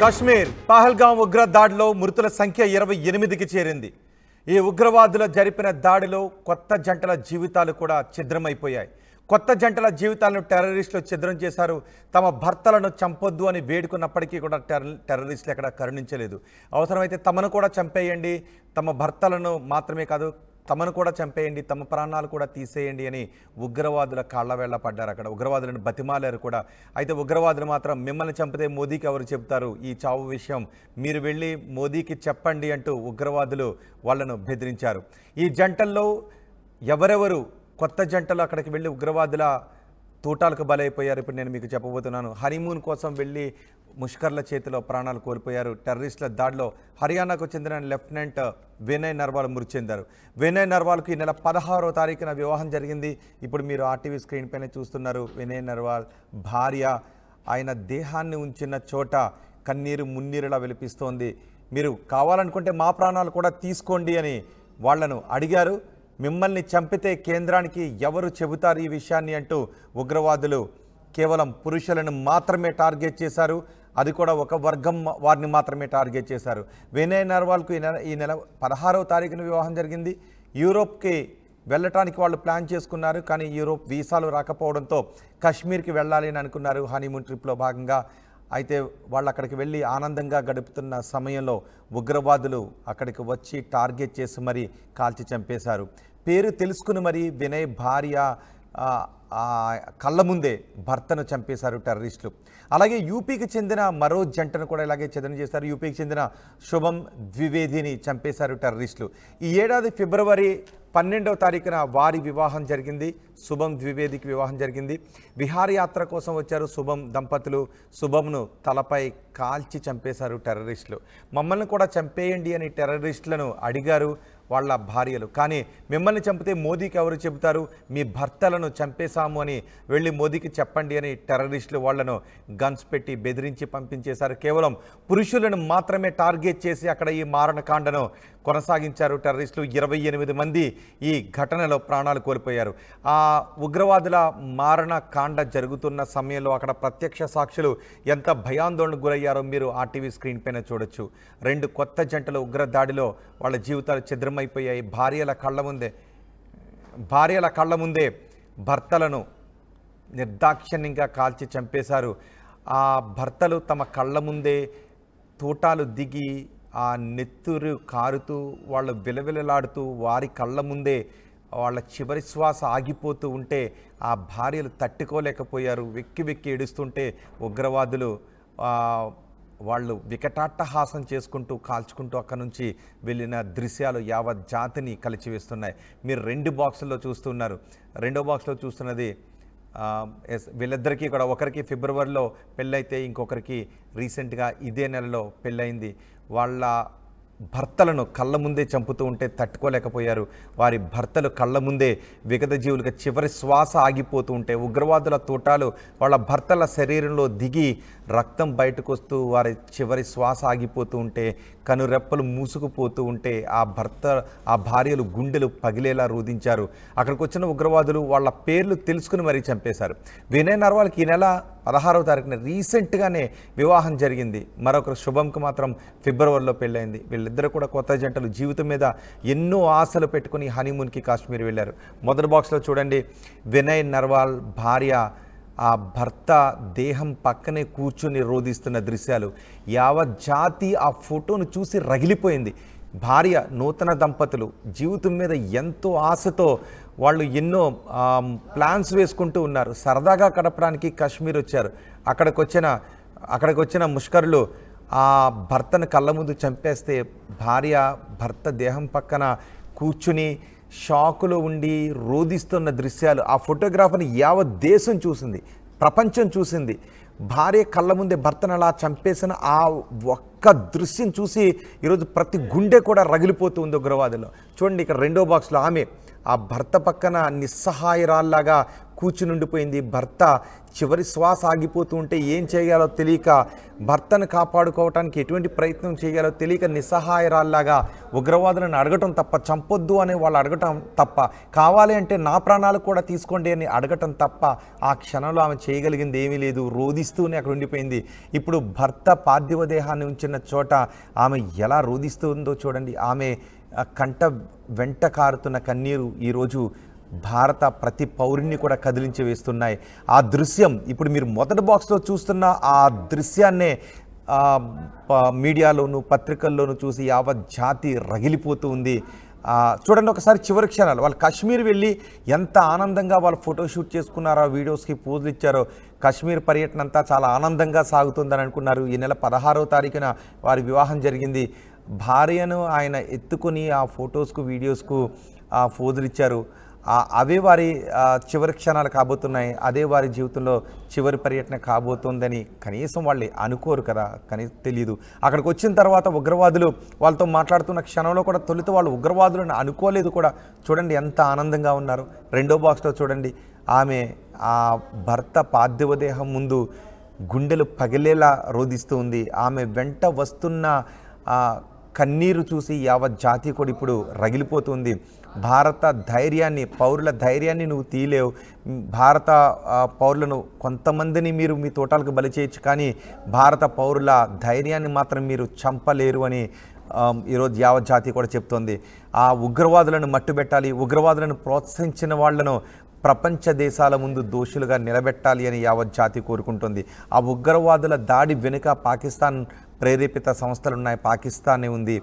కాశ్మీర్ పహల్గాం ఉగ్ర దాడిలో మృతుల సంఖ్య 28కి చేరింది. ఈ ఉగ్రవాదుల జరిపిన దాడిలో కొత్త జంటల జీవితాలు కూడా ఛిద్రమైపోయాయి. కొత్త జంటల జీవితాలను టెర్రరిస్టులు ఛిద్రం చేశారు. తమ భర్తలను చంపొద్దు అని వేడుకున్నప్పటికీ కూడా టెర్రరిస్టులు ఎక్కడ కరుణించలేదు. అవసరమైతే తమను కూడా చంపేయండి, తమ భర్తలను మాత్రమే కాదు తమను కూడా చంపేయండి, తమ ప్రాణాలు కూడా తీసేయండి అని ఉగ్రవాదుల కాళ్ళ వేళ్ళ పడ్డారు. అక్కడ ఉగ్రవాదులను బతిమాలారు కూడా. అయితే ఉగ్రవాదులు మాత్రం మిమ్మల్ని చంపితే మోదీకి ఎవరు చెప్తారు ఈ చావు విషయం, మీరు వెళ్ళి మోదీకి చెప్పండి అంటూ ఉగ్రవాదులు వాళ్ళను బెదిరించారు. ఈ జంటల్లో ఎవరెవరు కొత్త జంటలు అక్కడికి వెళ్ళి ఉగ్రవాదుల తూటాలకు బలైపోయారు ఇప్పుడు నేను మీకు చెప్పబోతున్నాను. హనీమూన్ కోసం వెళ్ళి ముష్కర్ల చేతిలో ప్రాణాలు కోల్పోయారు. టెర్రరిస్టుల దాడిలో హర్యానాకు చెందిన లెఫ్టినెంట్ వినయ్ నర్వాల్ మృతి చెందారు. వినయ్ నర్వాల్కు ఈ నెల 16వ తారీఖున వివాహం జరిగింది. ఇప్పుడు మీరు ఆర్టీవీ స్క్రీన్ పైన చూస్తున్నారు. వినయ్ నర్వాల్ భార్య ఆయన దేహాన్ని ఉంచిన చోట కన్నీరు మున్నీరులా వెలిపిస్తోంది. మీరు కావాలనుకుంటే మా ప్రాణాలు కూడా తీసుకోండి అని వాళ్లను అడిగారు. మిమ్మల్ని చంపితే కేంద్రానికి ఎవరు చెబుతారు ఈ విషయాన్ని అంటూ ఉగ్రవాదులు కేవలం పురుషులను మాత్రమే టార్గెట్ చేశారు. అది కూడా ఒక వర్గం వారిని మాత్రమే టార్గెట్ చేశారు. వినయ్ నర్వాల్కు ఈ నెల 16వ తారీఖున వివాహం జరిగింది. యూరోప్కి వెళ్ళటానికి వాళ్ళు ప్లాన్ చేసుకున్నారు. కానీ యూరోప్ వీసాలు రాకపోవడంతో కాశ్మీర్కి వెళ్ళాలి అని అనుకున్నారు హనీమూన్ ట్రిప్లో భాగంగా. అయితే వాళ్ళు అక్కడికి వెళ్ళి ఆనందంగా గడుపుతున్న సమయంలో ఉగ్రవాదులు అక్కడికి వచ్చి టార్గెట్ చేసి మరీ కాల్చి చంపేశారు. పేరు తెలుసుకుని మరి వినయ్ భార్య కళ్ళ ముందే భర్తను చంపేశారు టెర్రరిస్టులు. అలాగే యూపీకి చెందిన మరో జంటను కూడా ఇలాగే ఛేదన చేశారు. యూపీకి చెందిన శుభం ద్వివేదిని చంపేశారు టెర్రరిస్టులు. ఈ ఏడాది ఫిబ్రవరి 12వ తారీఖున వారి వివాహం జరిగింది. శుభం ద్వివేదికి వివాహం జరిగింది. విహారయాత్ర కోసం వచ్చారు శుభం దంపతులు. శుభంను తలపై కాల్చి చంపేశారు టెర్రరిస్టులు. మమ్మల్ని కూడా చంపేయండి అని టెర్రరిస్టులను అడిగారు వాళ్ళ భార్యలు. కానీ మిమ్మల్ని చంపితే మోదీకి ఎవరు చెబుతారు, మీ భర్తలను చంపేశాము అని వెళ్ళి మోదీకి చెప్పండి అని టెర్రరిస్టులు వాళ్లను గన్స్ పెట్టి బెదిరించి పంపించేశారు. కేవలం పురుషులను మాత్రమే టార్గెట్ చేసి అక్కడ ఈ మారణకాండను కొనసాగించారు టెర్రరిస్టులు. 28 మంది ఈ ఘటనలో ప్రాణాలు కోల్పోయారు. ఆ ఉగ్రవాదుల మారణకాండ జరుగుతున్న సమయంలో అక్కడ ప్రత్యక్ష సాక్షులు ఎంత భయాందోళనకు గురయ్యారో మీరు ఆర్టీవీ స్క్రీన్ పైన చూడొచ్చు. 2 కొత్త జంటల ఉగ్ర దాడిలో వాళ్ళ జీవితాలు ఛిద్రమైపోయాయి. భార్యల కళ్ళ ముందే భర్తలను నిర్దాక్షిణ్యంగా కాల్చి చంపేశారు. ఆ భర్తలు తమ కళ్ళ ముందే తూటాలు దిగి ఆ నెత్తురు కారుతూ వాళ్ళు విలవిలలాడుతూ వారి కళ్ళ ముందే వాళ్ళ చివరి శ్వాస ఆగిపోతూ ఉంటే ఆ భార్యలు తట్టుకోలేకపోయారు. వెక్కి వెక్కి ఏడుస్తుంటే ఉగ్రవాదులు వాళ్ళు వికటాట్టహాసం చేసుకుంటూ కాల్చుకుంటూ అక్కడి నుంచి వెళ్ళిన దృశ్యాలు యావత్ జాతిని కలిచివేస్తున్నాయి. మీరు 2 బాక్సుల్లో చూస్తున్నారు. 2వ బాక్స్లో చూస్తున్నది వీళ్ళిద్దరికీ కూడా ఒకరికి ఫిబ్రవరిలో పెళ్ళైతే ఇంకొకరికి రీసెంట్గా ఇదే నెలలో పెళ్ళయింది. వాళ్ళ భర్తలను కళ్ళ ముందే చంపుతూ ఉంటే తట్టుకోలేకపోయారు. వారి భర్తలు కళ్ళ ముందే విగత జీవులుగా చివరి శ్వాస ఆగిపోతూ ఉంటే ఉగ్రవాదుల తూటాలు వాళ్ళ భర్తల శరీరంలో దిగి రక్తం బయటకు వస్తూ వారి చివరి శ్వాస ఆగిపోతూ ఉంటే కనురెప్పలు మూసుకుపోతూ ఉంటే ఆ భార్యలు గుండెలు పగిలేలా రోధించారు. అక్కడికి వచ్చిన ఉగ్రవాదులు వాళ్ళ పేర్లు తెలుసుకుని మరీ చంపేశారు. వినయ్ నర్వాల్కి ఈ నెల 16వ తారీఖున రీసెంట్గానే వివాహం జరిగింది. మరొకరు శుభంకు మాత్రం ఫిబ్రవరిలో పెళ్ళైంది. వీళ్ళిద్దరూ కూడా కొత్త జంటలు జీవితం మీద ఎన్నో ఆశలు పెట్టుకుని హనీమూన్కి కాశ్మీర్ వెళ్ళారు. మొదటి బాక్స్లో చూడండి, వినయ్ నర్వాల్ భార్య ఆ భర్త దేహం పక్కనే కూర్చుని రోధిస్తున్న దృశ్యాలు. యావత్ జాతి ఆ ఫోటోను చూసి రగిలిపోయింది. భార్య నూతన దంపతులు జీవితం మీద ఎంతో ఆశతో వాళ్ళు ఎన్నో ప్లాన్స్ వేసుకుంటూ ఉన్నారు. సరదాగా గడపడానికి కాశ్మీర్ వచ్చారు. అక్కడికి వచ్చిన ముష్కరులు ఆ భర్తను కళ్ళ ముందు చంపేస్తే భర్త దేహం పక్కన కూర్చుని షాకులో ఉండి రోధిస్తున్న దృశ్యాలు. ఆ ఫోటోగ్రాఫర్ని యావత్ దేశం చూసింది, ప్రపంచం చూసింది. భార్య కళ్ళ ముందే భర్తను అలా చంపేసిన ఆ ఒక్క దృశ్యం చూసి ఈరోజు ప్రతి గుండె కూడా రగిలిపోతూ ఉంది ఉగ్రవాదుల్లో. చూడండి, ఇక్కడ 2వ బాక్స్లో ఆమె ఆ భర్త పక్కన నిస్సహాయరాల్లాగా కూర్చుని ఉండిపోయింది. భర్త చివరి శ్వాస ఆగిపోతూ ఉంటే ఏం చేయాలో తెలియక, భర్తను కాపాడుకోవటానికి ఎటువంటి ప్రయత్నం చేయాలో తెలియక నిస్సహాయరాల్లాగా ఉగ్రవాదులను అడగటం తప్ప, చంపొద్దు అనే వాళ్ళు అడగటం తప్ప, కావాలి అంటే నా ప్రాణాలు కూడా తీసుకోండి అని అడగటం తప్ప ఆ క్షణంలో ఆమె చేయగలిగింది ఏమీ లేదు. రోదిస్తూనే అక్కడ ఉండిపోయింది. ఇప్పుడు భర్త పార్థివ దేహాన్ని ఉంచిన చోట ఆమె ఎలా రోదిస్తుందో చూడండి. ఆమె కంట వెంట కారుతున్న కన్నీరు ఈరోజు భారత ప్రతి పౌరుణ్ణి కూడా కదిలించి వేస్తున్నాయి. ఆ దృశ్యం ఇప్పుడు మీరు మొదటి బాక్స్లో చూస్తున్న ఆ దృశ్యాన్నే మీడియాలోను పత్రికల్లోనూ చూసి యావత్ జాతి రగిలిపోతూ ఉంది. చూడండి ఒకసారి చివరి క్షణాలు. వాళ్ళు కాశ్మీర్ వెళ్ళి ఎంత ఆనందంగా వాళ్ళు ఫోటోషూట్ చేసుకున్నారో, వీడియోస్కి పోజులు ఇచ్చారో. కాశ్మీర్ పర్యటన అంతా చాలా ఆనందంగా సాగుతుందని అనుకున్నారు. ఈ నెల 16వ తారీఖున వారి వివాహం జరిగింది. భార్యను ఆయన ఎత్తుకొని ఆ ఫొటోస్కు వీడియోస్కు పోజులు ఇచ్చారు. అవే వారి చివరి క్షణాలు కాబోతున్నాయి. అదే వారి జీవితంలో చివరి పర్యటన కాబోతుందని కనీసం వాళ్ళు అనుకోరు కదా, తెలియదు. అక్కడికి వచ్చిన తర్వాత ఉగ్రవాదులు వాళ్ళతో మాట్లాడుతున్న క్షణంలో కూడా తొలుత వాళ్ళు ఉగ్రవాదులను అనుకోలేదు కూడా. చూడండి ఎంత ఆనందంగా ఉన్నారు. రెండో బాక్స్లో చూడండి, ఆమె ఆ భర్త పార్థివ దేహం ముందు గుండెలు పగిలేలా రోదిస్తూ ఉంది. ఆమె వెంట వస్తున్న కన్నీరు చూసి యావత్ జాతి కూడా ఇప్పుడు రగిలిపోతుంది. భారత ధైర్యాన్ని, పౌరుల ధైర్యాన్ని నువ్వు తీయలేవు. భారత పౌరులను కొంతమందిని మీరు మీ తోటాలకు బలి చేయొచ్చు, కానీ భారత పౌరుల ధైర్యాన్ని మాత్రం మీరు చంపలేరు అని ఈరోజు యావత్ జాతి కూడా చెప్తోంది. ఆ ఉగ్రవాదులను మట్టుబెట్టాలి, ఉగ్రవాదులను ప్రోత్సహించిన వాళ్లను ప్రపంచ దేశాల ముందు దోషులుగా నిలబెట్టాలి అని యావత్ జాతి కోరుకుంటుంది. ఆ ఉగ్రవాదుల దాడి వెనుక పాకిస్తాన్ ప్రేరేపిత సంస్థలు ఉన్నాయి, పాకిస్తానే ఉంది.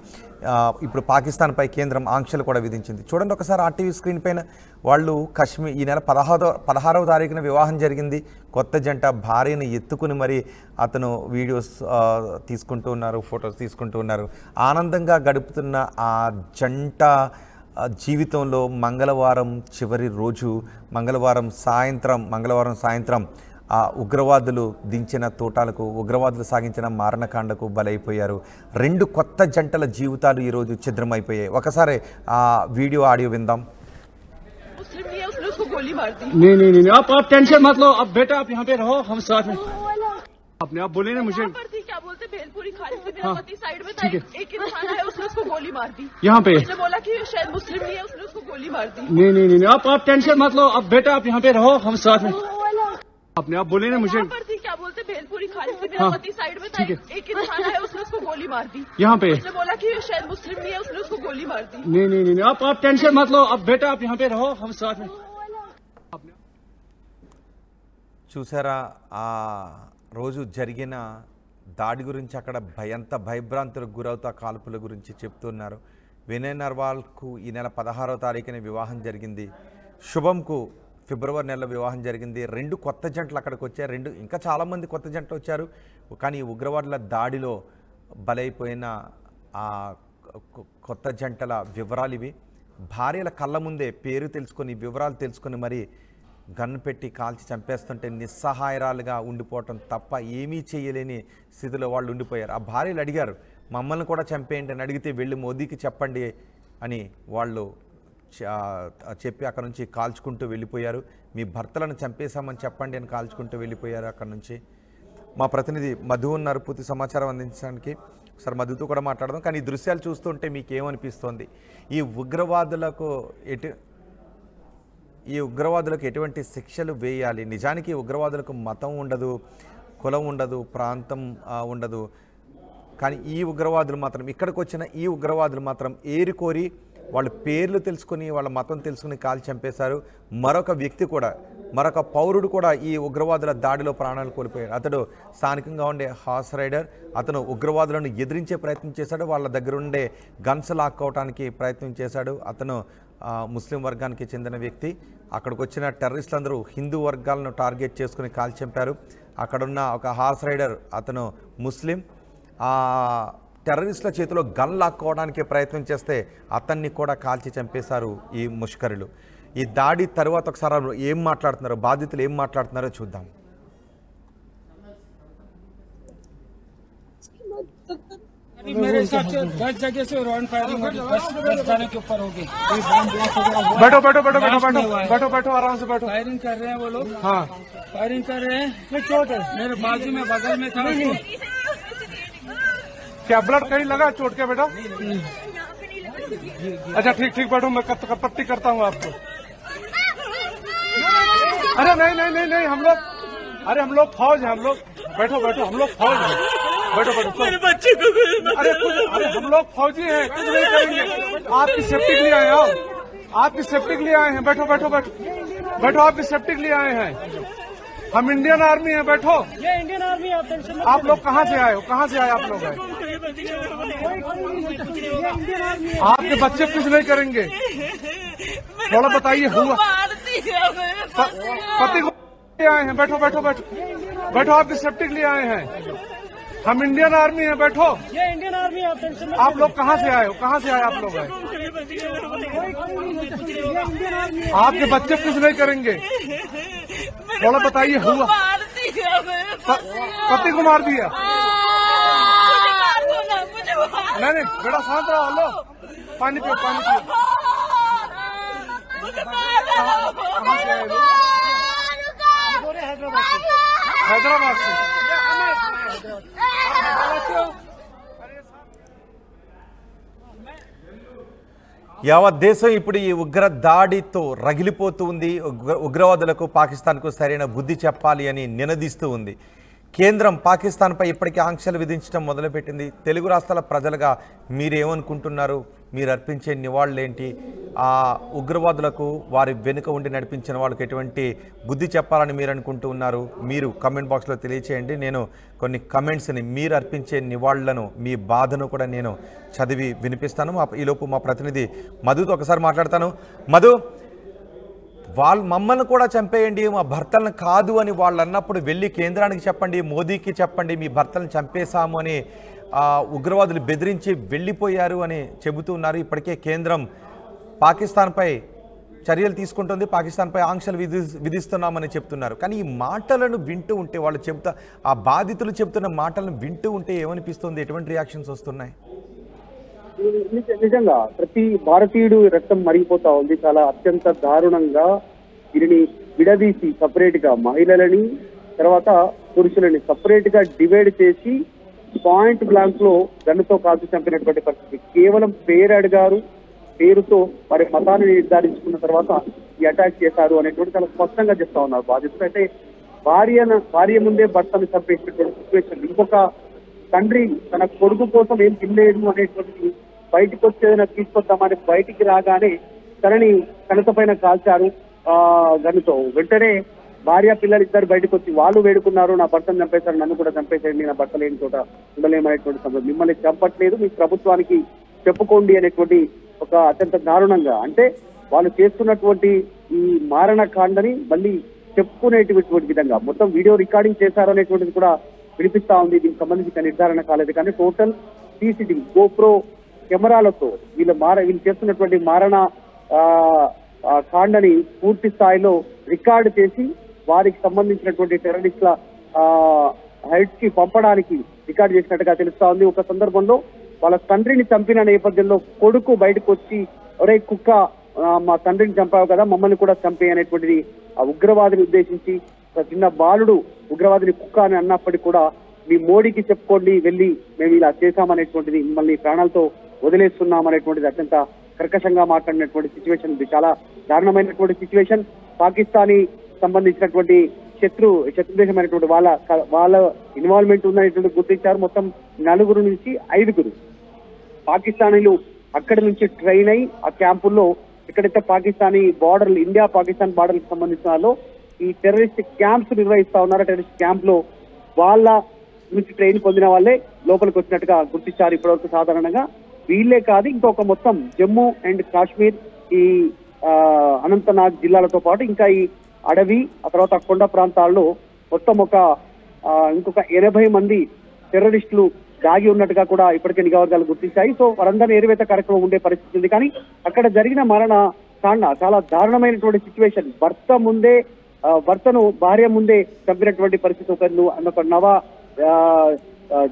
ఇప్పుడు పాకిస్తాన్పై కేంద్రం ఆంక్షలు కూడా విధించింది. చూడండి ఒకసారి ఆర్టీవీ స్క్రీన్ పైన వాళ్ళు కాశ్మీర్ ఈ నెల 16వ తారీఖున వివాహం జరిగింది. కొత్త జంట భార్యను ఎత్తుకుని మరి అతను వీడియోస్ తీసుకుంటూ ఉన్నారు, ఫొటోస్ తీసుకుంటూ ఉన్నారు. ఆనందంగా గడుపుతున్న ఆ జంట జీవితంలో మంగళవారం చివరి రోజు, మంగళవారం సాయంత్రం ఆ ఉగ్రవాదులు దించిన తోటాలకు, ఉగ్రవాదులు సాగించిన మారణకాండకు బలైపోయారు. 2 కొత్త జంటల జీవితాలు ఈరోజు ఛిద్రమైపోయాయి. ఒకసారి ఆ వీడియో ఆడియో విందాం. नहीं आप टेंशन मत लो। अब बेटा आप यहाँ पे रहो, हम साथ में। आपने आप बोले ना मुझे क्या बोलते भेलपुरी खाने से मेरा पति साइड में था, एक इंसान है उसने उसको गोली मार दी। यहाँ पे उसने बोला कि शायद मुस्लिम नहीं है, उसने उसको गोली मार दी। नहीं आप टेंशन मत लो। अब बेटा आप यहाँ पे रहो, हम साथ में। आपने आप बोले ना मुझे क्या बोलते भेलपुरी खाने से मेरा पति साइड में था, एक इंसान है उसने उसको गोली मार दी। यहाँ पे उसने बोला कि शायद मुस्लिम नहीं है, उसने उसको गोली मार दी। नहीं आप टेंशन मत लो। अब बेटा आप यहाँ पे रहो, हम साथ में। చూసారా ఆ రోజు జరిగిన దాడి గురించి, అక్కడ భయభ్రాంతులకు గురవుతా కాల్పుల గురించి చెప్తున్నారు. వినయ్ నర్వాల్కు ఈ నెల 16వ తారీఖున వివాహం జరిగింది. శుభంకు ఫిబ్రవరి నెలలో వివాహం జరిగింది. 2 కొత్త జంటలు అక్కడికి వచ్చారు. ఇంకా చాలామంది కొత్త జంటలు వచ్చారు. కానీ ఉగ్రవాదుల దాడిలో బలైపోయిన ఆ కొత్త జంటల వివరాలు ఇవి. భార్యల కళ్ళ ముందే పేరు తెలుసుకొని, వివరాలు తెలుసుకొని మరి గన్ను పెట్టి కాల్చి చంపేస్తుంటే నిస్సహాయరాలుగా ఉండిపోవటం తప్ప ఏమీ చేయలేని స్థితిలో వాళ్ళు ఉండిపోయారు. ఆ భార్యలు అడిగారు, మమ్మల్ని కూడా చంపేయండి అని అడిగితే వెళ్ళి మోదీకి చెప్పండి అని వాళ్ళు చెప్పి అక్కడ నుంచి కాల్చుకుంటూ వెళ్ళిపోయారు. మీ భర్తలను చంపేశామని చెప్పండి అని కాల్చుకుంటూ వెళ్ళిపోయారు అక్కడ నుంచి. మా ప్రతినిధి మధు ఉన్నారు పూర్తి సమాచారం అందించడానికి. ఒకసారి మధుతో కూడా మాట్లాడదాం. కానీ ఈ దృశ్యాలు చూస్తుంటే మీకు ఏమనిపిస్తోంది? ఈ ఉగ్రవాదులకు ఎటువంటి శిక్షలు వేయాలి? నిజానికి ఉగ్రవాదులకు మతం ఉండదు, కులం ఉండదు, ప్రాంతం ఉండదు. కానీ ఈ ఉగ్రవాదులు మాత్రం, ఇక్కడికి వచ్చిన ఈ ఉగ్రవాదులు మాత్రం ఏరికోరి వాళ్ళ పేర్లు తెలుసుకొని, వాళ్ళ మతం తెలుసుకుని కాల్చి చంపేశారు. మరొక పౌరుడు కూడా ఈ ఉగ్రవాదుల దాడిలో ప్రాణాలు కోల్పోయాడు. అతడు స్థానికంగా ఉండే హార్స్ రైడర్. అతను ఉగ్రవాదులను ఎదిరించే ప్రయత్నం చేశాడు. వాళ్ళ దగ్గర ఉండే గన్స్ లాక్కోవడానికి ప్రయత్నం చేశాడు. అతను ముస్లిం వర్గానికి చెందిన వ్యక్తి. అక్కడికి వచ్చిన టెర్రరిస్టులందరూ హిందూ వర్గాలను టార్గెట్ చేసుకుని కాల్చి చంపారు. అక్కడున్న ఒక హార్స్ రైడర్, అతను ముస్లిం. టెర్రరిస్టుల చేతిలో గన్ లాక్కోవడానికి ప్రయత్నం చేస్తే అతన్ని కూడా కాల్చి చంపేశారు ఈ ముష్కరులు. ఈ దాడి తర్వాత ఒకసారి ఏం మాట్లాడుతున్నారో, బాధితులు ఏం మాట్లాడుతున్నారో చూద్దాం. मेरे हिसाब से 10 जगह से राउंड फायरिंग होगी, बस जाने के ऊपर होगी। बैठो बैठो बैठो बैठो बैठो बैठो बैठो आराम से बैठो। फायरिंग कर रहे हैं वो लोग, हाँ फायरिंग कर रहे हैं। चोट है मेरे बाजू में, बगल में था। क्या ब्लड कहीं लगा चोट के बेटा? अच्छा ठीक ठीक बैठो, मैं पट्टी करता हूँ आपको। अरे नहीं नहीं नहीं नहीं, हम लोग, अरे हम लोग फौज हैं, हम लोग, बैठो बैठो, हम लोग फौज हैं, बैठो बैठो। मेरे बच्चे को अरे हम लोग फौजी हैं, कुछ नहीं करेंगे, आपकी सेफ्टी के लिए आए हैं, आओ, आपकी सेफ्टी के लिए आए हैं, बैठो बैठो बैठो बैठो, आपकी सेफ्टी के लिए आए हैं, हम इंडियन आर्मी हैं, बैठो। ये इंडियन आर्मी है। आप लोग कहाँ से आए हो, कहाँ से आए आप लोग? आए आपके बच्चे कुछ नहीं करेंगे, थोड़ा बताइए। हुआ पति को आए हैं, बैठो बैठो बैठो बैठो, आपकी सेफ्टी के लिए आए हैं, हम इंडियन आर्मी हैं, बैठो। ये इंडियन आर्मी है। आप लोग कहाँ से आए हो, कहाँ से आए आप लोग? आए आपके बच्चे कुछ नहीं करेंगे, थोड़ा बताइए। हुआ पति को मार दिया? नहीं नहीं बेटा शांत रहो, लो पानी पियो, पानी पियो। कहाँ से आए लोग? हैदराबाद से। యావత్ దేశం ఇప్పుడు ఈ ఉగ్ర దాడితో రగిలిపోతూ ఉంది. ఉగ్రవాదులకు పాకిస్తాన్కు సరైన బుద్ధి చెప్పాలి అని నినదిస్తూ ఉంది. కేంద్రం పాకిస్తాన్పై ఇప్పటికే ఆంక్షలు విధించడం మొదలుపెట్టింది. తెలుగు రాష్ట్రాల ప్రజలుగా మీరేమనుకుంటున్నారు? మీరు అర్పించే నివాళులేంటి? ఆ ఉగ్రవాదులకు వారి వెనుక ఉండి నడిపించిన వాళ్ళకి ఎటువంటి బుద్ధి చెప్పాలని మీరు అనుకుంటూ ఉన్నారు? మీరు కమెంట్ బాక్స్లో తెలియచేయండి. నేను కొన్ని కమెంట్స్ని, మీరు అర్పించే నివాళులను, మీ బాధను కూడా నేను చదివి వినిపిస్తాను. ఈలోపు మా ప్రతినిధి మధుతో ఒకసారి మాట్లాడతాను. మధు, మమ్మల్ని కూడా చంపేయండి, మా భర్తలను కాదు అని వాళ్ళు అన్నప్పుడు వెళ్ళి కేంద్రానికి చెప్పండి, మోదీకి చెప్పండి, మీ భర్తలను చంపేశాము అని ఉగ్రవాదులు బెదిరించి వెళ్ళిపోయారు అని చెబుతున్నారు. ఇప్పటికే కేంద్రం పాకిస్తాన్పై చర్యలు తీసుకుంటుంది, పాకిస్తాన్పై ఆంక్షలు విధిస్తున్నామని చెప్తున్నారు. కానీ ఈ మాటలను వింటూ ఉంటే, వాళ్ళు చెబుతా, ఆ బాధితులు చెబుతున్న మాటలను వింటూ ఉంటే ఏమనిపిస్తుంది? ఎటువంటి రియాక్షన్స్ వస్తున్నాయి? నిజంగా ప్రతి భారతీయుడు రక్తం మరిగిపోతా ఉంది. చాలా అత్యంత దారుణంగా వీరిని విడదీసి సపరేట్ గా మహిళలని, తర్వాత పురుషులని సపరేట్ గా డివైడ్ చేసి పాయింట్ బ్లాంక్ లో గన్నుతో కాల్చి చంపినటువంటి పరిస్థితి. కేవలం పేరు అడిగారు, పేరుతో వారి మతాన్ని నిర్ధారించుకున్న తర్వాత ఈ అటాక్ చేశారు అనేటువంటి చాలా స్పష్టంగా చెప్తా ఉన్నారు బాధితులు. అయితే భార్య ముందే భర్తను చంపేసినటువంటి సిచ్యువేషన్. ఇంకొక తండ్రి తన కొడుకు కోసం ఏం తినలేదు అనేటువంటి బయటకు వచ్చేదైనా తీసుకొద్దామని బయటికి రాగానే తనతో పైన కాల్చారు గన్నుతో. వెంటనే భార్య పిల్లలు ఇద్దరు బయటకు వచ్చి వాళ్ళు వేడుకున్నారు, నా భర్తను చంపేశారు, నన్ను కూడా చంపేశారు, నా భర్త లేని చోట ఉండలేమనేటువంటి సందర్భం. మిమ్మల్ని చంపట్లేదు, మీ ప్రభుత్వానికి చెప్పుకోండి అనేటువంటి ఒక అత్యంత దారుణంగా, అంటే వాళ్ళు చేస్తున్నటువంటి ఈ మారణకాండని మళ్ళీ చెప్పుకునేటువంటి విధంగా మొత్తం వీడియో రికార్డింగ్ చేశారు అనేటువంటిది కూడా వినిపిస్తా ఉంది. దీనికి సంబంధించి నిర్ధారణ కాలేదు, కానీ టోటల్ సీసీటీవీ గోప్రో కెమెరాలతో వీళ్ళు చేస్తున్నటువంటి మారణ కాండని పూర్తి స్థాయిలో రికార్డు చేసి వారికి సంబంధించినటువంటి టెర్రరిస్టుల హైట్స్ కి పంపడానికి రికార్డు చేసినట్టుగా తెలుస్తా ఉంది. ఒక సందర్భంలో వాళ్ళ తండ్రిని చంపిన నేపథ్యంలో కొడుకు బయటకు వచ్చి, ఒరే కుక్క, మా తండ్రిని చంపావు కదా, మమ్మల్ని కూడా చంపే అనేటువంటిది ఆ ఉగ్రవాదిని ఉద్దేశించి, ఒక చిన్న బాలుడు ఉగ్రవాదిని కుక్క అని అన్నప్పటికీ కూడా మీ మోడీకి చెప్పుకోండి, వెళ్ళి మేము ఇలా చేశామనేటువంటిది, మిమ్మల్ని ప్రాణాలతో వదిలేస్తున్నాం అనేటువంటిది అత్యంత కర్కశంగా మాట్లాడినటువంటి సిచ్యువేషన్. ఇది చాలా దారుణమైనటువంటి సిచ్యువేషన్. పాకిస్తానీ సంబంధించినటువంటి శత్రు దేశమైనటువంటి వాళ్ళ ఇన్వాల్వ్మెంట్ ఉందనేటువంటి గుర్తించారు. మొత్తం 4 నుంచి 5 పాకిస్తానీలు అక్కడి నుంచి ట్రైన్ అయి ఆ క్యాంపుల్లో, ఎక్కడైతే Pakistani border, India Pakistan border కి సంబంధించిన వాళ్ళు ఈ టెర్రరిస్ట్ క్యాంప్స్ నిర్వహిస్తా ఉన్నారు. టెర్రరిస్ట్ క్యాంప్ లో వాళ్ళ నుంచి ట్రైన్ పొందిన వాళ్ళే లోపలికి వచ్చినట్టుగా గుర్తించారు ఇప్పటివరకు. సాధారణంగా వీళ్ళే కాదు, ఇంకొక మొత్తం జమ్మూ అండ్ కాశ్మీర్, ఈ అనంతనాగ్ జిల్లాలతో పాటు ఇంకా ఈ అడవి, ఆ తర్వాత కొండ ప్రాంతాల్లో మొత్తం ఇంకొక 80 మంది టెర్రరిస్టులు దాగి ఉన్నట్టుగా కూడా ఇప్పటికే నిఘా వర్గాలు గుర్తించాయి. సో వారందరినీ ఏరువేత కార్యక్రమం ఉండే పరిస్థితి ఉంది. కానీ అక్కడ జరిగిన మరణ కాండ చాలా దారుణమైనటువంటి సిచ్యువేషన్. భర్తను భార్య ముందే చంపినటువంటి పరిస్థితి. ఒక నవ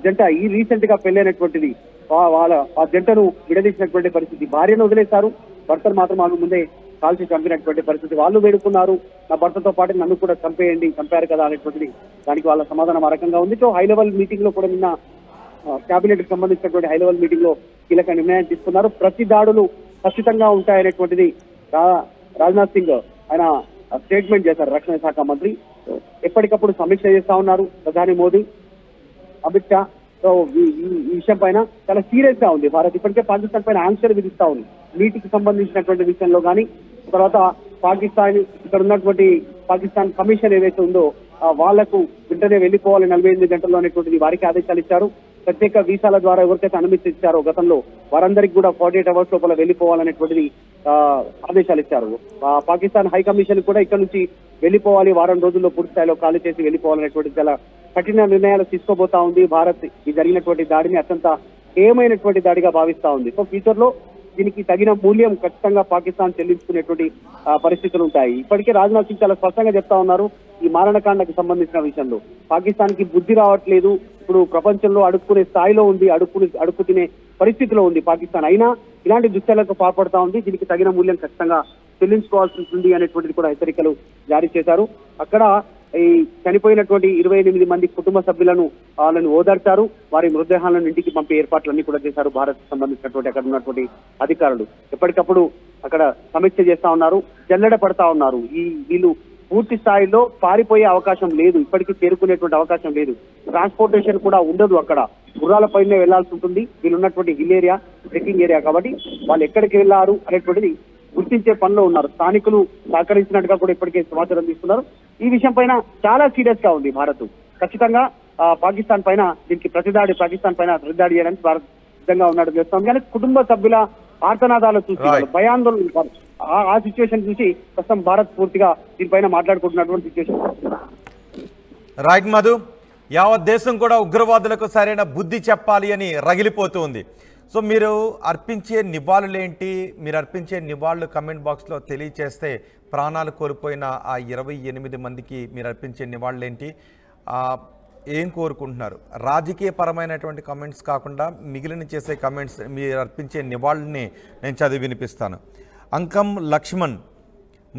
జంట, ఈ రీసెంట్ గా పెళ్ళైనటువంటిది ఆ జంటను విడదీసినటువంటి పరిస్థితి. భార్యను వదిలేశారు, భర్తను మాత్రం ఆమె ముందే కాల్చి చంపినటువంటి పరిస్థితి. వాళ్ళు వేడుకున్నారు, నా భర్తతో పాటు నన్ను కూడా చంపారు కదా అనేటువంటిది దానికి వాళ్ళ సమాధానం ఆ రకంగా ఉంది. సో హై లెవెల్ మీటింగ్ లో కూడా నిన్న కేబినెట్ కి సంబంధించినటువంటి హై లెవెల్ మీటింగ్ లో కీలక నిర్ణయం తీసుకున్నారు. ప్రతి దాడులు ఖచ్చితంగా ఉంటాయనేటువంటిది రాజ్నాథ్ సింగ్ ఆయన స్టేట్మెంట్ చేశారు. రక్షణ శాఖ మంత్రి ఎప్పటికప్పుడు సమీక్ష చేస్తా ఉన్నారు ప్రధాని మోదీ, అమిత్ షా. సో ఈ విషయం పైన చాలా సీరియస్ గా ఉంది భారత్. ఇప్పటికే పాకిస్తాన్ పైన ఆంక్షలు విధిస్తా ఉంది నీటికి సంబంధించినటువంటి విషయంలో కానీ, తర్వాత పాకిస్తాన్ ఇక్కడ ఉన్నటువంటి పాకిస్తాన్ కమిషన్ ఏదైతే ఉందో వాళ్లకు వెంటనే వెళ్లిపోవాలి 48 గంటల్లో అనేటువంటిది వారికి ఆదేశాలు ఇచ్చారు. ప్రత్యేక వీసాల ద్వారా ఎవరికైతే అనుమతి ఇచ్చారో గతంలో వారందరికీ కూడా 48 అవర్స్ లోపల వెళ్లిపోవాలనేటువంటిది ఆదేశాలు ఇచ్చారు. పాకిస్తాన్ హై కమిషన్ కూడా ఇక్కడ నుంచి వెళ్లిపోవాలి, వారం రోజుల్లో పూర్తి స్థాయిలో ఖాళీ చేసి వెళ్లిపోవాలనేటువంటి చాలా కఠిన నిర్ణయాలు తీసుకోబోతా ఉంది భారత్. ఈ జరిగినటువంటి దాడిని అత్యంత ఏమైనటువంటి దాడిగా భావిస్తా ఉంది. సో ఫ్యూచర్ లో దీనికి తగిన మూల్యం ఖచ్చితంగా పాకిస్తాన్ చెల్లించుకునేటువంటి పరిస్థితులు ఉంటాయి. ఇప్పటికే రాజ్నాథ్ సింగ్ చాలా స్పష్టంగా చెప్తా ఉన్నారు ఈ మారణకాండకు సంబంధించిన విషయంలో. పాకిస్తాన్ కి బుద్ధి రావట్లేదు, ఇప్పుడు ప్రపంచంలో అడుక్కునే స్థాయిలో ఉంది, అడుక్కు తినే పరిస్థితిలో ఉంది పాకిస్తాన్. అయినా ఇలాంటి దుశ్చర్యలకు పాల్పడతా ఉంది, దీనికి తగిన మూల్యం ఖచ్చితంగా చెల్లించుకోవాల్సి ఉంటుంది అనేటువంటిది కూడా హెచ్చరికలు జారీ చేశారు. అక్కడ ఈ చనిపోయినటువంటి 28 మంది కుటుంబ సభ్యులను వాళ్ళని ఓదార్చారు, వారి మృతదేహాలను ఇంటికి పంపే ఏర్పాట్లన్నీ కూడా చేశారు భారత్ సంబంధించినటువంటి అక్కడ ఉన్నటువంటి అధికారులు. ఎప్పటికప్పుడు అక్కడ సమీక్ష చేస్తా ఉన్నారు, జల్లెడ పడతా ఉన్నారు. వీళ్ళు పూర్తి స్థాయిలో పారిపోయే అవకాశం లేదు, ఇప్పటికీ చేరుకునేటువంటి అవకాశం లేదు. ట్రాన్స్పోర్టేషన్ కూడా ఉండదు, అక్కడ గుర్రాల పైనే వెళ్లాల్సి ఉంటుంది. వీళ్ళు ఉన్నటువంటి హిల్ ఏరియా, ట్రెక్కింగ్ ఏరియా కాబట్టి వాళ్ళు ఎక్కడికి వెళ్లారు అనేటువంటిది గుర్తించే పనిలో ఉన్నారు. స్థానికులు సహకరించినట్టుగా కూడా ఇప్పటికే సమాచారం తీసుకున్నారు. ఈ విషయం పైన చాలా సీరియస్ గా ఉంది భారత్. ఖచ్చితంగా పాకిస్తాన్ పైన దీనికి పాకిస్తాన్ పైన ప్రతిదాడి చేయడానికి భారత్ సిద్ధంగా ఉన్నట్టు చేస్తాం. కానీ కుటుంబ సభ్యుల ఆర్తనాదాలు చూసి భయాందోళన ఆ సిచ్యువేషన్ చూసి ప్రస్తుతం భారత్ పూర్తిగా దీనిపైన మాట్లాడుకుంటున్నటువంటి సిచ్యువేషన్. రైట్ మధు, యావత్ దేశం కూడా ఉగ్రవాదులకు సరైన బుద్ధి చెప్పాలి అని రగిలిపోతుంది. సో మీరు అర్పించే నివాళులేంటి, మీరు అర్పించే నివాళులు కమెంట్ బాక్స్లో తెలియచేస్తే ప్రాణాలు కోల్పోయిన ఆ 28 మందికి మీరు అర్పించే నివాళులేంటి, ఏం కోరుకుంటున్నారు? రాజకీయపరమైనటువంటి కమెంట్స్ కాకుండా మిగిలిన చేసే కమెంట్స్, మీరు అర్పించే నివాళుల్ని నేను చదివి వినిపిస్తాను. అంకం లక్ష్మణ్,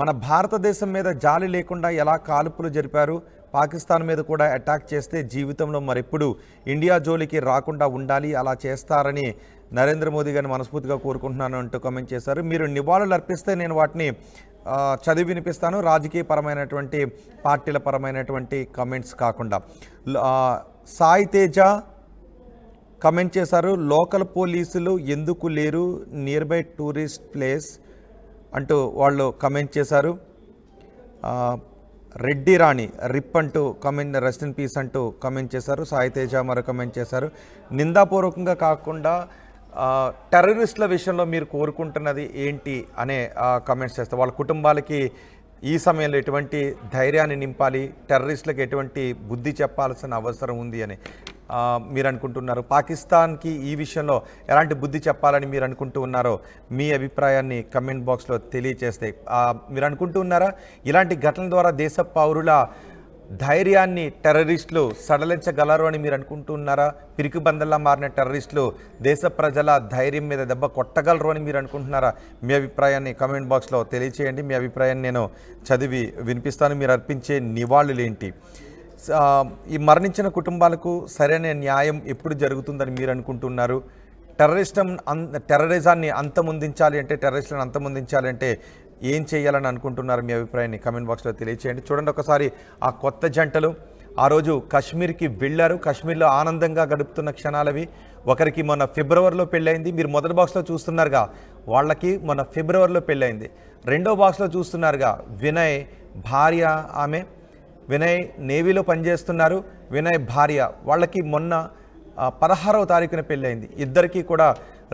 మన భారతదేశం మీద జాలి లేకుండా ఎలా కాల్పులు జరిపారు, పాకిస్తాన్ మీద కూడా అటాక్ చేస్తే జీవితంలో మరెప్పుడు ఇండియా జోలికి రాకుండా ఉండాలి, అలా చేస్తారని నరేంద్ర మోదీ గారిని మనస్ఫూర్తిగా కోరుకుంటున్నాను అంటూ కామెంట్ చేశారు. మీరు నివాళులు అర్పిస్తే నేను వాటిని చదివి వినిపిస్తాను, రాజకీయపరమైనటువంటి పార్టీల పరమైనటువంటి కామెంట్స్ కాకుండా. సాయి తేజ కామెంట్ చేశారు, లోకల్ పోలీసులు ఎందుకు లేరు నియర్ బై టూరిస్ట్ ప్లేస్ అంటూ వాళ్ళు కామెంట్ చేశారు. రెడ్డి రాణి రిప్ అంటూ కామెంట్, రెస్ట్ ఇన్ పీస్ అంటూ కామెంట్ చేశారు. సాయి తేజ మరో కామెంట్ చేశారు. నిందాపూర్వకంగా కాకుండా టెర్రరిస్టుల విషయంలో మీరు కోరుకుంటున్నది ఏంటి అనే కామెంట్స్ చేస్తారు. వాళ్ళ కుటుంబాలకి ఈ సమయంలో ఎటువంటి ధైర్యాన్ని నింపాలి, టెర్రరిస్టులకు ఎటువంటి బుద్ధి చెప్పాల్సిన అవసరం ఉంది అని మీరు అనుకుంటున్నారు. పాకిస్తాన్కి ఈ విషయంలో ఎలాంటి బుద్ధి చెప్పాలని మీరు అనుకుంటూ ఉన్నారో మీ అభిప్రాయాన్ని కమెంట్ బాక్స్లో తెలియచేస్తే. మీరు అనుకుంటూ ఉన్నారా ఇలాంటి ఘటనల ద్వారా దేశ పౌరుల ధైర్యాన్ని టెర్రరిస్టులు సడలించగలరు అని మీరు అనుకుంటున్నారా? పిరికి బందల్లా మారిన టెర్రరిస్టులు దేశ ప్రజల ధైర్యం మీద దెబ్బ కొట్టగలరు అని మీరు అనుకుంటున్నారా? మీ అభిప్రాయాన్ని కమెంట్ బాక్స్లో తెలియచేయండి. మీ అభిప్రాయాన్ని నేను చదివి వినిపిస్తాను. మీరు అర్పించే నివాళులేంటి? ఈ మరణించిన కుటుంబాలకు సరైన న్యాయం ఎప్పుడు జరుగుతుందని మీరు అనుకుంటున్నారు? టెర్రరిజాన్ని అంతమొందించాలి అంటే, టెర్రరిస్టులను అంతమొందించాలి అంటే ఏం చేయాలని అనుకుంటున్నారు? మీ అభిప్రాయాన్ని కమెంట్ బాక్స్లో తెలియచేయండి. చూడండి ఒకసారి ఆ కొత్త జంటలు ఆ రోజు కాశ్మీర్కి వెళ్ళారు. కాశ్మీర్లో ఆనందంగా గడుపుతున్న క్షణాలవి. ఒకరికి మొన్న ఫిబ్రవరిలో పెళ్ళయింది, మీరు మొదటి బాక్స్లో చూస్తున్నారుగా, వాళ్ళకి మొన్న ఫిబ్రవరిలో పెళ్ళయింది. రెండో బాక్స్లో చూస్తున్నారుగా, వినయ్ భార్య, ఆమె వినయ్ నేవీలో పనిచేస్తున్నారు, వినయ్ భార్య, వాళ్ళకి మొన్న 16వ తారీఖున పెళ్ళయింది. ఇద్దరికీ కూడా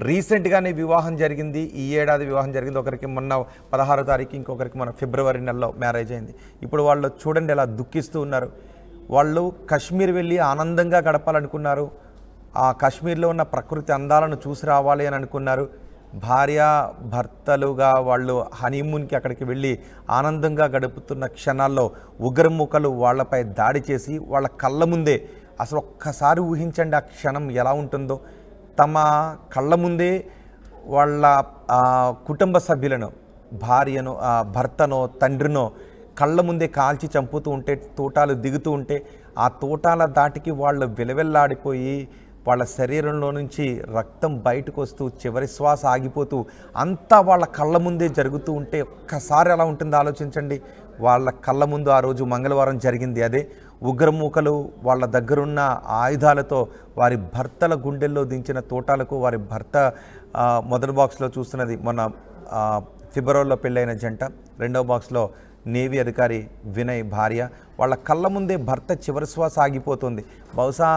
రీసెంట్గానే వివాహం జరిగింది, ఈ ఏడాది వివాహం జరిగింది. ఒకరికి మొన్న 16వ తారీఖు, ఇంకొకరికి మన ఫిబ్రవరి నెలలో మ్యారేజ్ అయింది. ఇప్పుడు వాళ్ళు చూడండి ఎలా దుఃఖిస్తూ ఉన్నారు. వాళ్ళు కాశ్మీర్ వెళ్ళి ఆనందంగా గడపాలనుకున్నారు, ఆ కాశ్మీర్లో ఉన్న ప్రకృతి అందాలను చూసి రావాలి అని అనుకున్నారు. భార్య భర్తలుగా వాళ్ళు హనీమూన్కి అక్కడికి వెళ్ళి ఆనందంగా గడుపుతున్న క్షణాల్లో ఉగ్రముఖలు వాళ్ళపై దాడి చేసి వాళ్ళ కళ్ళ ముందే, అసలు ఒక్కసారి ఊహించండి ఆ క్షణం ఎలా ఉంటుందో. తమ కళ్ళ ముందే వాళ్ళ కుటుంబ సభ్యులను, భార్యను, భర్తనో తండ్రినో కళ్ళ ముందే కాల్చి చంపుతూ ఉంటే, తోటాలు దిగుతూ ఉంటే ఆ తోటాల దాటికి వాళ్ళు విలవెల్లాడిపోయి వాళ్ళ శరీరంలో నుంచి రక్తం బయటకు వస్తూ చివరి శ్వాస ఆగిపోతూ అంతా వాళ్ళ కళ్ళ ముందే జరుగుతూ ఉంటే ఒక్కసారి ఎలా ఉంటుందో ఆలోచించండి. వాళ్ళ కళ్ళ ముందు ఆ రోజు మంగళవారం జరిగింది అదే. ఉగ్రమూకలు వాళ్ళ దగ్గరున్న ఆయుధాలతో వారి భర్తల గుండెల్లో దించిన తోటాలకు వారి భర్త మొదటి బాక్స్లో చూస్తున్నది మొన్న ఫిబ్రవరిలో పెళ్ళైన జంట, రెండవ బాక్స్లో నేవీ అధికారి వినయ్ భార్య. వాళ్ళ కళ్ళ ముందే భర్త చివరి శ్వాస ఆగిపోతుంది. బహుశా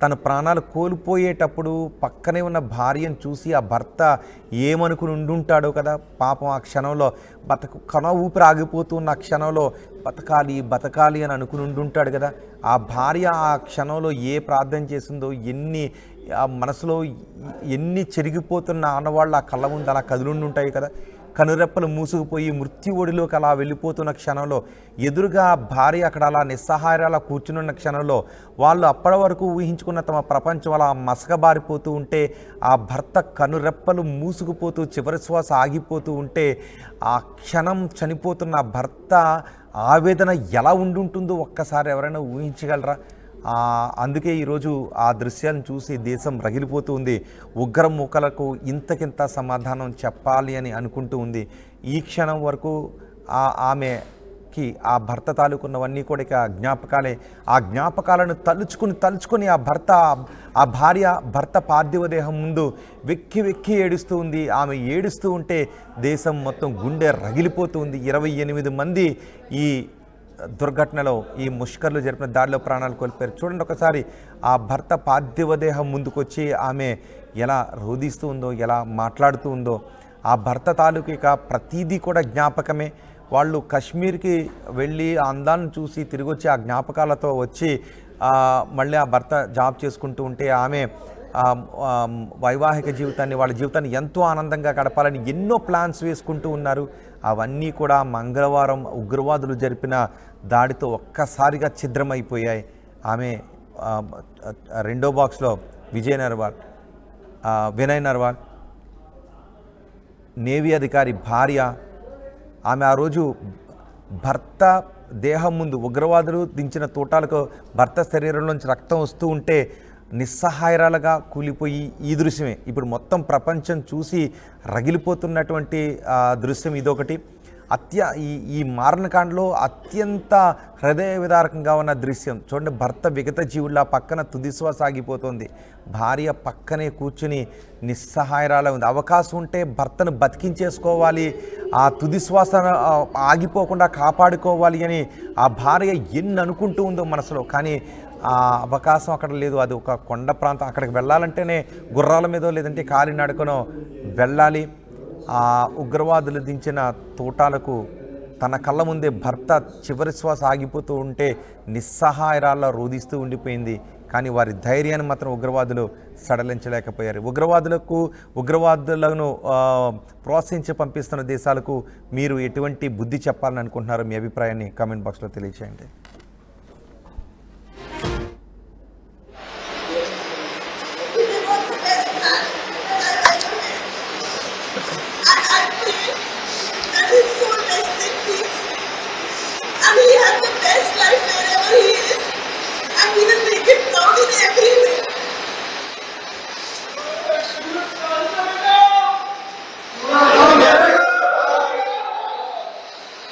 తన ప్రాణాలు కోల్పోయేటప్పుడు పక్కనే ఉన్న భార్యను చూసి ఆ భర్త ఏమనుకుని ఉండుంటాడో కదా పాపం. ఆ క్షణంలో కణ ఊపిరి ఆగిపోతున్న ఆ క్షణంలో బతకాలి అని అనుకుని ఉండుంటాడు కదా. ఆ భార్య ఆ క్షణంలో ఏ ప్రార్థన చేసిందో, మనసులో ఎన్ని చెరిగిపోతున్న ఆనవాళ్ళు ఆ కళ్ళ ముందు అలా కదులుండి ఉంటాయి కదా. కనురెప్పలు మూసుకుపోయి మృత్యు ఒడిలోకి అలా వెళ్ళిపోతున్న క్షణంలో ఎదురుగా భార్య అక్కడ అలా నిస్సహాయాల కూర్చునున్న క్షణంలో వాళ్ళు అప్పటి వరకు ఊహించుకున్న తమ ప్రపంచం అలా మసకబారిపోతూ ఉంటే, ఆ భర్త కనురెప్పలు మూసుకుపోతూ చివరి శ్వాస ఆగిపోతూ ఉంటే ఆ క్షణం చనిపోతున్న భర్త ఆవేదన ఎలా ఉండుంటుందో ఒక్కసారి ఎవరైనా ఊహించగలరా? అందుకే ఈరోజు ఆ దృశ్యాలను చూసి దేశం రగిలిపోతూ ఉంది. ఉగ్రమూకలకు ఇంతకింత సమాధానం చెప్పాలి అని అనుకుంటూ ఉంది. ఈ క్షణం వరకు ఆమెకి ఆ భర్త తాలూకున్నవన్నీ కూడా ఇక జ్ఞాపకాలే. ఆ జ్ఞాపకాలను తలుచుకుని ఆ భార్య భర్త పార్థివ దేహం ముందు వెక్కి ఏడుస్తూ ఉంది. ఆమె ఏడుస్తూ ఉంటే దేశం మొత్తం గుండె రగిలిపోతూ ఉంది. 28 మంది ఈ దుర్ఘటనలో, ఈ ముష్కర్లు జరిపిన దాడిలో ప్రాణాలు కోల్పోయారు. చూడండి ఒకసారి ఆ భర్త పార్థివ దేహం ముందుకొచ్చి ఆమె ఎలా రోధిస్తూ ఉందో, ఎలా మాట్లాడుతూ ఉందో. ఆ భర్త తాలూకు ఇక ప్రతీదీ కూడా జ్ఞాపకమే. వాళ్ళు కశ్మీర్కి వెళ్ళి ఆ అందాలను చూసి తిరిగి వచ్చి ఆ జ్ఞాపకాలతో వచ్చి మళ్ళీ ఆ భర్త జాబ్ చేసుకుంటూ ఉంటే ఆమె వైవాహిక జీవితాన్ని, వాళ్ళ జీవితాన్ని ఎంతో ఆనందంగా గడపాలని ఎన్నో ప్లాన్స్ వేసుకుంటూ ఉన్నారు. అవన్నీ కూడా మంగళవారం ఉగ్రవాదులు జరిపిన దాడితో ఒక్కసారిగా ఛిద్రమైపోయాయి. ఆమె రెండో బాక్స్లో వినయ్ నర్వాల్ నేవీ అధికారి భార్య. ఆమె ఆ రోజు భర్త దేహం ముందు ఉగ్రవాదులు దించిన తోటాలకు భర్త శరీరంలోంచి రక్తం వస్తూ ఉంటే నిస్సహాయరాలుగా కూలిపోయి ఈ దృశ్యమే ఇప్పుడు మొత్తం ప్రపంచం చూసి రగిలిపోతున్నటువంటి దృశ్యం ఇదొకటి. ఈ మారణకాండలో అత్యంత హృదయ విదారకంగా ఉన్న దృశ్యం చూడండి. భర్త విగత జీవుల్లా పక్కన తుదిశ్వాస ఆగిపోతుంది. భార్య పక్కనే కూర్చుని నిస్సహాయరాల ఉంది. అవకాశం ఉంటే భర్తను బతికించేసుకోవాలి, ఆ తుదిశ్వాస ఆగిపోకుండా కాపాడుకోవాలి అని ఆ భార్య ఎన్ని అనుకుంటూ ఉందో మనసులో. కానీ ఆ అవకాశం అక్కడ లేదు. అది ఒక కొండ ప్రాంతం. అక్కడికి వెళ్ళాలంటేనే గుర్రాల మీదో లేదంటే కాలినడకనో వెళ్ళాలి. ఆ ఉగ్రవాదులు దించిన తోటాలకు తన కళ్ళ ముందే భర్త చివరి శ్వాస ఆగిపోతూ ఉంటే నిస్సహాయరాల్లో రోధిస్తూ ఉండిపోయింది. కానీ వారి ధైర్యాన్ని మాత్రం ఉగ్రవాదులు సడలించలేకపోయారు. ఉగ్రవాదులను ప్రోత్సహించి పంపిస్తున్న దేశాలకు మీరు ఎటువంటి బుద్ధి చెప్పాలని అనుకుంటున్నారో మీ అభిప్రాయాన్ని కామెంట్ బాక్స్లో తెలియచేయండి. And he has the best life wherever he is, and he will make it proud